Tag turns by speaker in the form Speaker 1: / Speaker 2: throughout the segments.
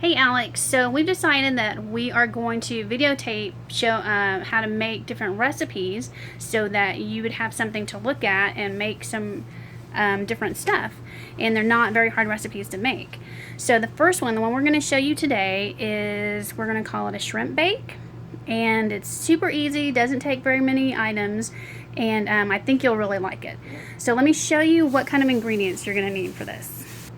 Speaker 1: Hey Alex, so we've decided that we are going to videotape show how to make different recipes so that you would have something to look at and make some different stuff. And they're not very hard recipes to make. So the first one, the one we're going to show you today, is we're going to call it a shrimp bake. And it's super easy, doesn't take very many items, and I think you'll really like it. So let me show you what kind of ingredients you're going to need for this.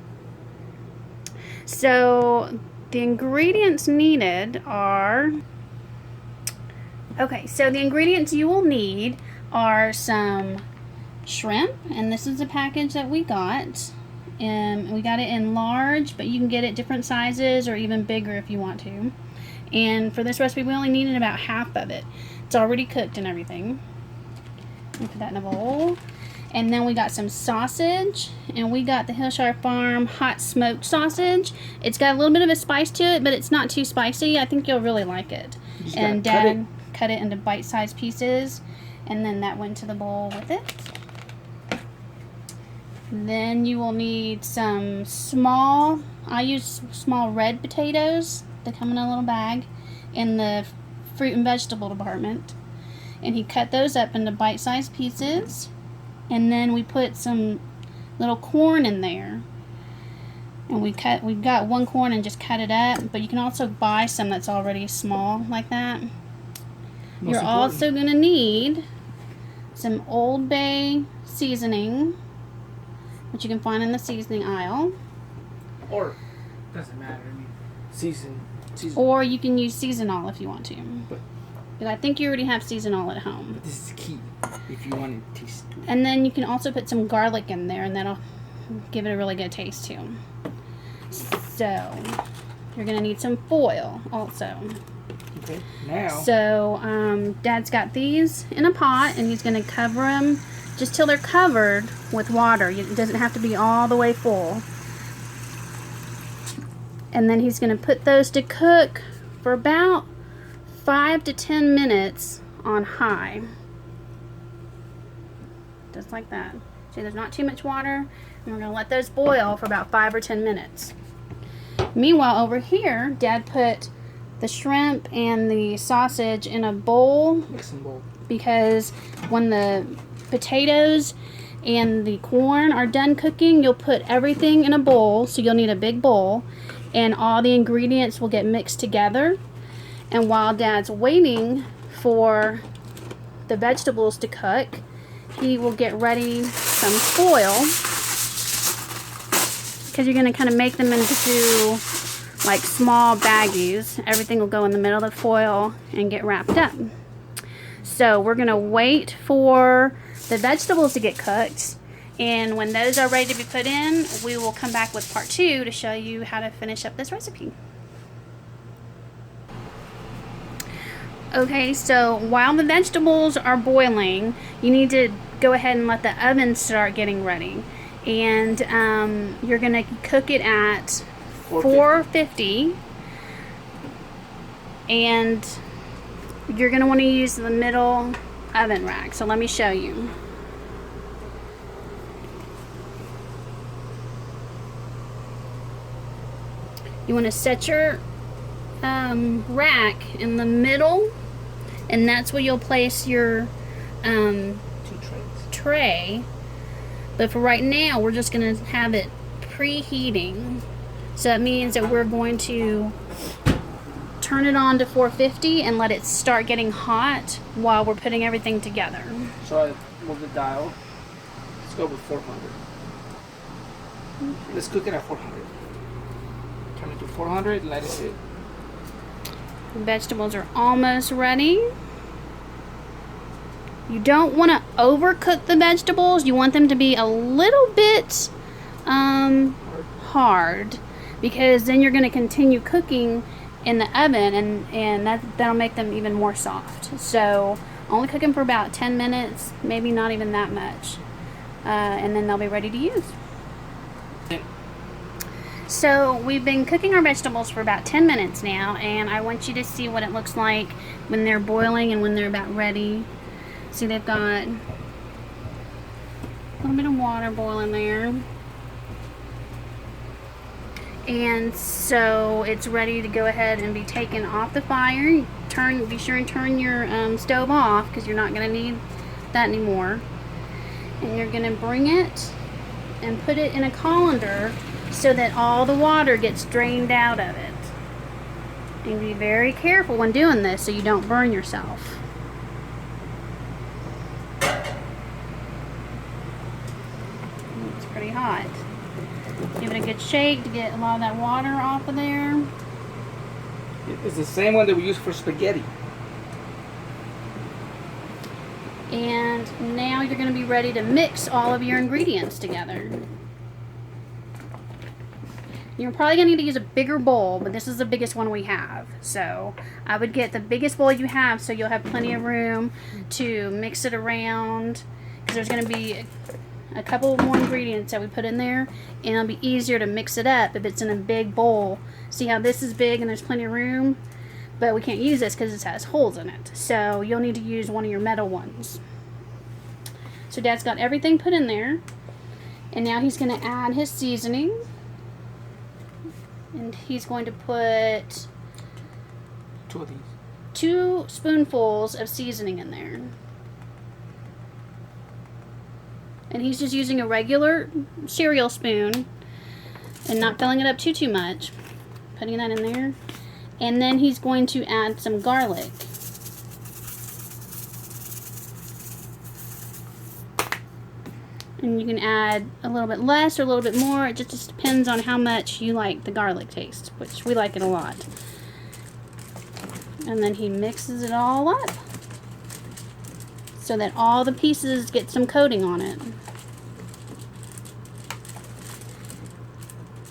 Speaker 1: So the ingredients needed are, so the ingredients you will need are some shrimp, and this is the package that we got. And we got it in large, but you can get it different sizes or even bigger if you want to. And for this recipe, we only needed about half of it. It's already cooked and everything. We put that in a bowl. And then we got some sausage, and we got the Hillshire Farm hot smoked sausage. It's got a little bit of a spice to it, but it's not too spicy. I think you'll really like it. And Dad cut it into bite-sized pieces, and then that went to the bowl with it. Then you will need some small, I use small red potatoes. They come in a little bag in the fruit and vegetable department. And he cut those up into bite-sized pieces. And then we put some little corn in there. And we got one corn and just cut it up, but you can also buy some that's already small like that. You're also going to need some Old Bay seasoning, which you can find in the seasoning aisle.
Speaker 2: Or, doesn't matter, I mean, season.
Speaker 1: Or you can use Seasonal if you want to. But I think you already have Seasonal at home.
Speaker 2: But this is key if you want it to taste good.
Speaker 1: And then you can also put some garlic in there, and that'll give it a really good taste too. So you're gonna need some foil also.
Speaker 2: Okay, now.
Speaker 1: So Dad's got these in a pot, and he's gonna cover them just till they're covered with water. It doesn't have to be all the way full. And then he's gonna put those to cook for about 5 to 10 minutes on high. Just like that. See, there's not too much water, and we're going to let those boil for about 5 or 10 minutes. Meanwhile, over here, Dad put the shrimp and the sausage in a bowl,
Speaker 2: Mixing bowl,
Speaker 1: because when the potatoes and the corn are done cooking, you'll put everything in a bowl, so you'll need a big bowl, and all the ingredients will get mixed together. And while Dad's waiting for the vegetables to cook, he will get ready some foil, because you're going to kind of make them into like small baggies. Everything will go in the middle of the foil and get wrapped up. So we're going to wait for the vegetables to get cooked, and when those are ready to be put in, we will come back with part 2 to show you how to finish up this recipe. Okay, so while the vegetables are boiling, you need to go ahead and let the oven start getting ready. And you're going to cook it at 450. And you're going to want to use the middle oven rack. So let me show you. You want to set your rack in the middle, and that's where you'll place your tray. But for right now, we're just going to have it preheating. So that means that we're going to turn it on to 450 and let it start getting hot while we're putting everything together.
Speaker 2: So I move the dial. Let's go with 400. Let's cook it at 400. Turn it to 400 and let it sit.
Speaker 1: The vegetables are almost ready. You don't want to overcook the vegetables. You want them to be a little bit hard, because then you're going to continue cooking in the oven, and that'll make them even more soft. So only cook them for about 10 minutes, maybe not even that much, and then they'll be ready to use. So we've been cooking our vegetables for about 10 minutes now, and I want you to see what it looks like when they're boiling and when they're about ready. See, they've got a little bit of water boiling there. And so it's ready to go ahead and be taken off the fire. Be sure and turn your stove off because you're not going to need that anymore. And you're going to bring it and put it in a colander so that all the water gets drained out of it. And be very careful when doing this so you don't burn yourself. It's pretty hot. Give it a good shake to get a lot of that water off of there.
Speaker 2: It's the same one that we use for spaghetti.
Speaker 1: And now you're going to be ready to mix all of your ingredients together. You're probably going to need to use a bigger bowl, but this is the biggest one we have. So I would get the biggest bowl you have so you'll have plenty of room to mix it around. Because there's going to be a couple more ingredients that we put in there, and it'll be easier to mix it up if it's in a big bowl. See how this is big and there's plenty of room? But we can't use this because it has holes in it. So you'll need to use one of your metal ones. So Dad's got everything put in there. And now he's going to add his seasoning. And he's going to put
Speaker 2: 2 of these.
Speaker 1: 2 spoonfuls of seasoning in there. And he's just using a regular cereal spoon and not filling it up too much. Putting that in there. And then he's going to add some garlic. And you can add a little bit less or a little bit more. It just depends on how much you like the garlic taste, which we like it a lot. And then he mixes it all up so that all the pieces get some coating on it.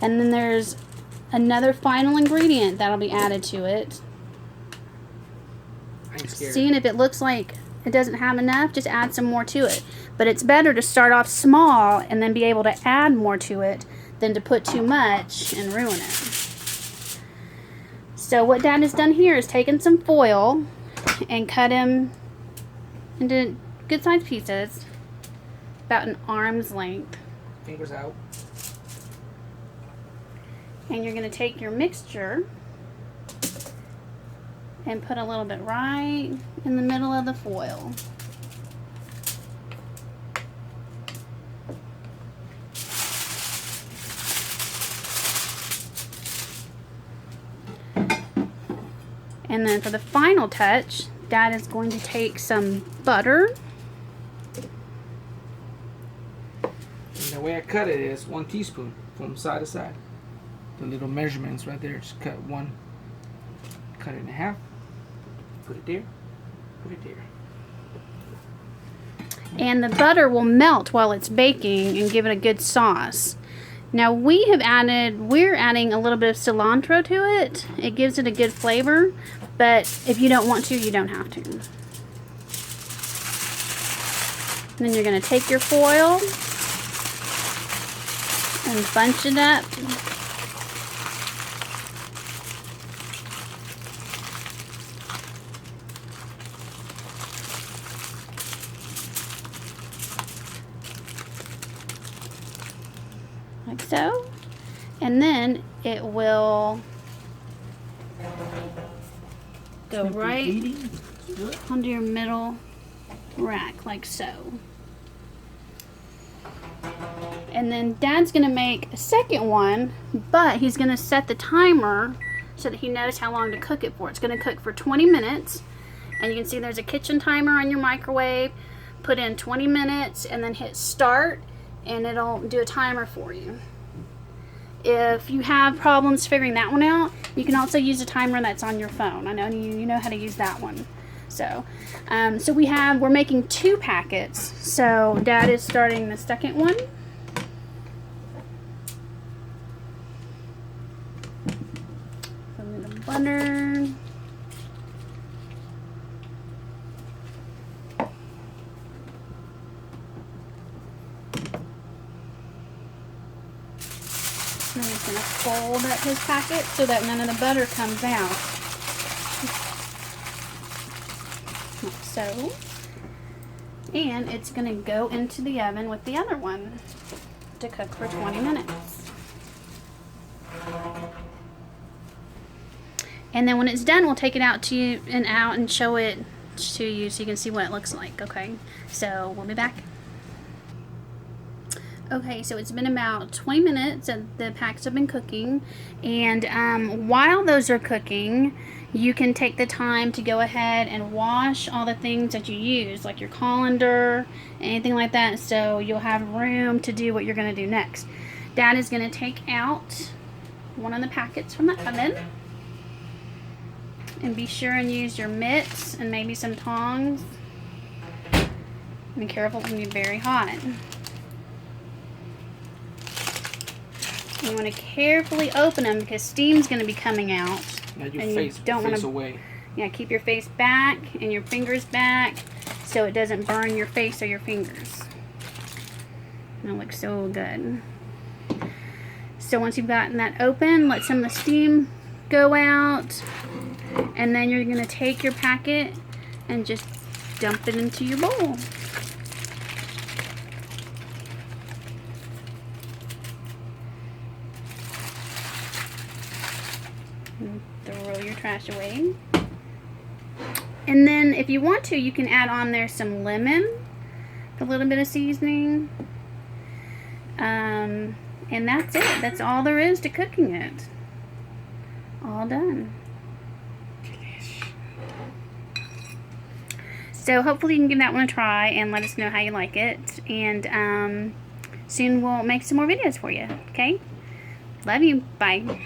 Speaker 1: And then there's another final ingredient that'll be added to it.
Speaker 2: I'm scared.
Speaker 1: Seeing if it looks like it doesn't have enough, just add some more to it. But it's better to start off small and then be able to add more to it than to put too much and ruin it. So what Dad has done here is taken some foil and cut him into good sized pieces, about an arm's length.
Speaker 2: Fingers out.
Speaker 1: And you're going to take your mixture and put a little bit right in the middle of the foil. And then for the final touch, Dad is going to take some butter.
Speaker 2: And the way I cut it is 1 teaspoon from side to side. The little measurements right there. Just cut one. Cut it in half. Put it there. Put it there.
Speaker 1: And the butter will melt while it's baking and give it a good sauce. Now we're adding a little bit of cilantro to it. It gives it a good flavor, but if you don't want to, you don't have to. And then you're going to take your foil and bunch it up. Like so. And then it will go right onto your middle rack like so. And then Dad's gonna make a second one, but he's gonna set the timer so that he knows how long to cook it for. It's gonna cook for 20 minutes, and you can see there's a kitchen timer on your microwave. Put in 20 minutes and then hit start, and it'll do a timer for you. If you have problems figuring that one out, you can also use a timer that's on your phone. I know you know how to use that one. So, we're making 2 packets. So Dad is starting the second one. Put in the butter. And then he's going to fold up his packet so that none of the butter comes out. Like so. And it's going to go into the oven with the other one to cook for 20 minutes. And then when it's done, we'll take it out to you and show it to you so you can see what it looks like. Okay, so we'll be back. Okay, so it's been about 20 minutes that the packets have been cooking, and while those are cooking, you can take the time to go ahead and wash all the things that you use, like your colander, anything like that, so you'll have room to do what you're going to do next. Dad is going to take out one of the packets from the oven, and be sure and use your mitts and maybe some tongs. Be careful, it's going to be very hot. You want to carefully open them because steam's going to be coming out.
Speaker 2: Now your
Speaker 1: and
Speaker 2: face,
Speaker 1: you don't want to
Speaker 2: away.
Speaker 1: Yeah, keep your face back and your fingers back so it doesn't burn your face or your fingers. And it looks so good. So once you've gotten that open, let some of the steam go out, and then you're going to take your packet and just dump it into your bowl. And throw your trash away. And then if you want to, you can add on there some lemon, a little bit of seasoning. And that's it. That's all there is to cooking it. All done. So hopefully you can give that one a try and let us know how you like it. And soon we'll make some more videos for you. Okay? Love you. Bye.